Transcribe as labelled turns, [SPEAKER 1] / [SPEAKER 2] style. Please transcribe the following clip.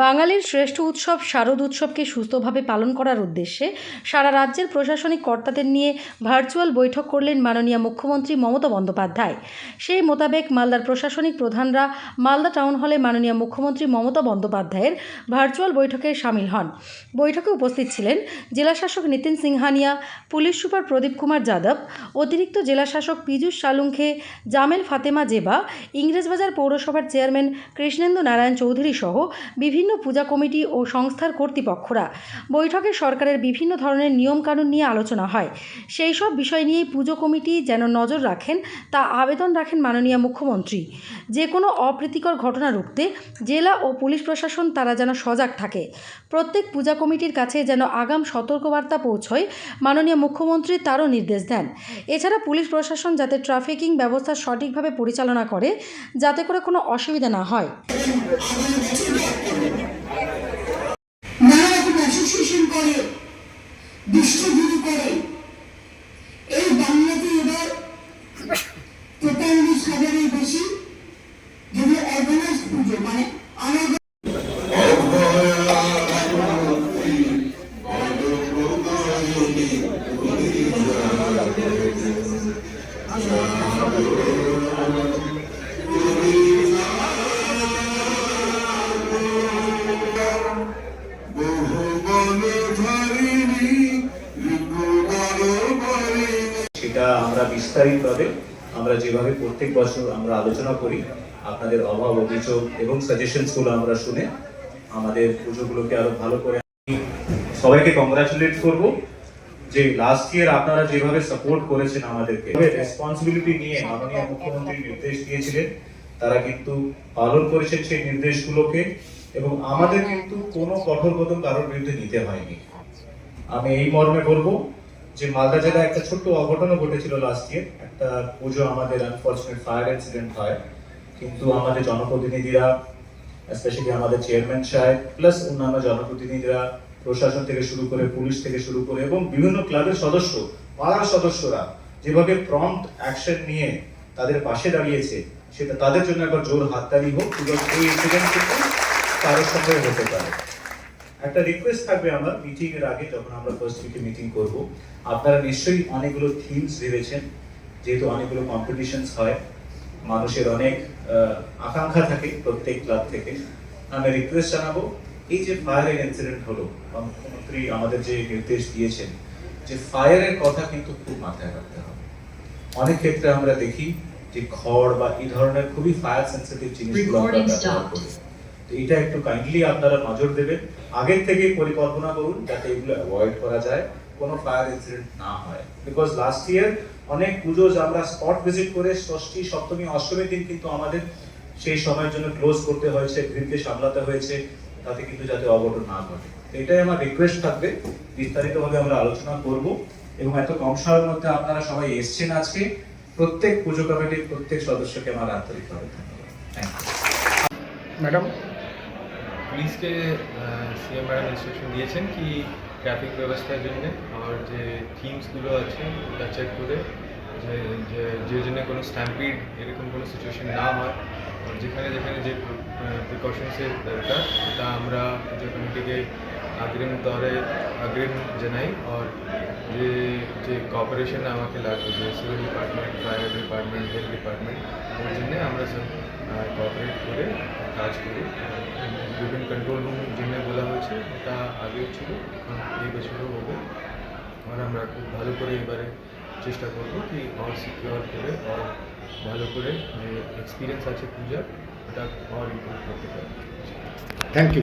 [SPEAKER 1] বাঙালির শ্রেষ্ঠ উৎসব শারদ উৎসবকে সুস্থভাবে পালন করার উদ্দেশ্যে সারা রাজ্যের প্রশাসনিক কর্তাদের নিয়ে ভার্চুয়াল বৈঠক করলেন মাননীয় মুখ্যমন্ত্রী মমতা বন্দ্যোপাধ্যায়। সেই মোতাবেক মালদার প্রশাসনিক প্রধানরা মালদা টাউন হলে মাননীয় মুখ্যমন্ত্রী মমতা বন্দ্যোপাধ্যায়ের ভার্চুয়াল বৈঠকে সামিল হন। বৈঠকে উপস্থিত ছিলেন জেলাশাসক নিতিন সিংহানিয়া, পুলিশ সুপার প্রদীপ কুমার যাদব, অতিরিক্ত জেলাশাসক পীযূষ সালুঙ্খে, জামেল ফাতেমা জেবা, ইংরেজবাজার পৌরসভার চেয়ারম্যান কৃষ্ণেন্দু নারায়ণ চৌধুরী সহ বিভিন্ন পূজা কমিটি ও সংস্থার কর্তৃপক্ষরা। বৈঠকে সরকারের বিভিন্ন ধরনের নিয়মকানুন নিয়ে আলোচনা হয়। সেই সব বিষয় নিয়েই পুজো কমিটি যেন নজর রাখেন তা আবেদন রাখেন মাননীয় মুখ্যমন্ত্রী। যে কোনো অপ্রীতিকর ঘটনা রুখতে জেলা ও পুলিশ প্রশাসন তারা যেন সজাগ থাকে। প্রত্যেক পূজা কমিটির কাছে যেন আগাম সতর্কবার্তা পৌঁছয় মাননীয় মুখ্যমন্ত্রী তারও নির্দেশ দেন। এছাড়া পুলিশ প্রশাসন যাতে ট্রাফিকিং ব্যবস্থা সঠিকভাবে পরিচালনা করে যাতে করে কোনো অসুবিধা না হয়।
[SPEAKER 2] অ্যাসোসিয়েশন করে, ডিস্ট্রিবিউট করে। এই বাংলাতে এবার 43,000-এর বেশি যদি অর্গানাইজড পুজো মানে
[SPEAKER 3] সেটা আমরা বিস্তারিতভাবে আমরা যেভাবে প্রত্যেক বছর আমরা আলোচনা করি, আপনাদের অভাব অভিযোগ এবং সাজেশনসগুলো আমরা শুনে আমাদের পুজোগুলোকে আরো ভালো করে সবাইকে কংগ্রাচুলেট করব যে লাস্ট ইয়ার আপনারা যেভাবে সাপোর্ট করেছেন আমাদেরকে, রেসপন্সিবিলিটি নিয়ে মাননীয় মুখ্যমন্ত্রী নির্দেশ দিয়েছিলেন, তারা কিন্তু পালন করেছেন সেই নির্দেশগুলোকে এবং আমাদের কিন্তু কোনো কঠোর কদম কারোর বিরুদ্ধে নিতে হয়নি। আমি এই মর্মে বলবো যে মালদা জেলায় একটা ছোট্ট অঘটনও ঘটেছিল লাস্ট ইয়ার। একটা পুজো আমাদের আনফরচুনেট ফায়ার ইনসিডেন্ট হয়, কিন্তু আমাদের জনপ্রতিনিধিরা, স্পেশালি আমাদের চেয়ারম্যান সাহেব প্লাস অন্যান্য জনপ্রতিনিধিরা, প্রশাসন থেকে শুরু করে পুলিশ থেকে শুরু করে এবং বিভিন্ন ক্লাবের সদস্য, পাড়ার সদস্যরা যেভাবে প্রম্পট অ্যাকশন নিয়ে তাদের পাশে দাঁড়িয়েছে, সেটা তাদের জন্য একবার জোর হাততালি হোক, বিকজ এই ইনসিডেন্ট কিন্তু কারোর সঙ্গে হতে পারে। একটা রিকোয়েস্ট থাকবে আমার, মিটিং এর আগে যখন আমরা ফার্স্ট উইকে মিটিং করব, আপনারা নিশ্চয়ই অনেকগুলো থিমস ভেবেছেন, যেহেতু অনেকগুলো কম্পিটিশনস হয়, মানুষের অনেক আকাঙ্ক্ষা থাকে প্রত্যেক ক্লাব থেকে। আমি রিকোয়েস্ট জানাবো, এই যে ফায়ারের ইনসিডেন্ট হলো, মুখ্যমন্ত্রী আমাদের যে নির্দেশ দিয়েছেন যে ফায়ারের কথা কিন্তু খুব মাথায় রাখতে হবে। অনেক ক্ষেত্রে আমরা দেখি যে খড় বা এই ধরনের খুবই ফায়ার সেন্সিটিভ জিনিসগুলো আমরা ব্যবহার করি। এটা একটু কাইন্ডলি আপনারা নজর দেবেন, আগের থেকে পরিকল্পনা করুন যাতে এগুলো অ্যাভয়েড করা যায়, কোনো ফায়ার ইনসিডেন্ট না হয়। বিকজ লাস্ট ইয়ার অনেক পুজো আমরা স্পট ভিজিট করে ষষ্ঠী, সপ্তমী, অষ্টমীর দিন কিন্তু আমাদের সেই সময়ের জন্য ক্লোজ করতে হয়েছে, ভিড়কে সামলাতে হয়েছে, তাতে কিন্তু যাতে অঘটন না ঘটে। এটাই আমার রিকোয়েস্ট থাকবে, বিস্তারিতভাবে আমরা আলোচনা করব এবং এত কম সময়ের মধ্যে আপনারা সবাই এসছেন আজকে। প্রত্যেক পুজো কমিটির প্রত্যেক সদস্যকে আমার আন্তরিকভাবে ধন্যবাদ। Thank you.
[SPEAKER 4] ম্যাডাম, পুলিশকে সিএম ম্যাডাম ইনস্ট্রাকশন দিয়েছেন কি ট্রাফিক ব্যবস্থার জন্য আর যে থিমসগুলো আছে ওটা চেক করে যে জন্য কোনো স্ট্যাম্পিড এরকম কোনো সিচুয়েশন না হয়, আর যেখানে যেখানে যে প্রিকশনসের দরকার ওটা আমরা পুজো কমিটিকে अग्रिम জানাই। আর যে কোঅপারেশন আমাকে লাগবে, যে civil department, fire department, health department, ওর জন্য আমরা সব কোঅপারেট করে কাজ করি। বিভিন্ন কন্ট্রোল রুম জন্য বলা হয়েছে, ওটা আগেও ছিল, এখন এই বছরও হবে। আর আমরা খুব ভালো করে এবারে চেষ্টা করব কি আর সিকিউর করে আর ভালো করে যে এক্সপিরিয়েন্স আছে পূজার ওটা আর ইমপ্রুভ করতে পারি।
[SPEAKER 5] Thank you.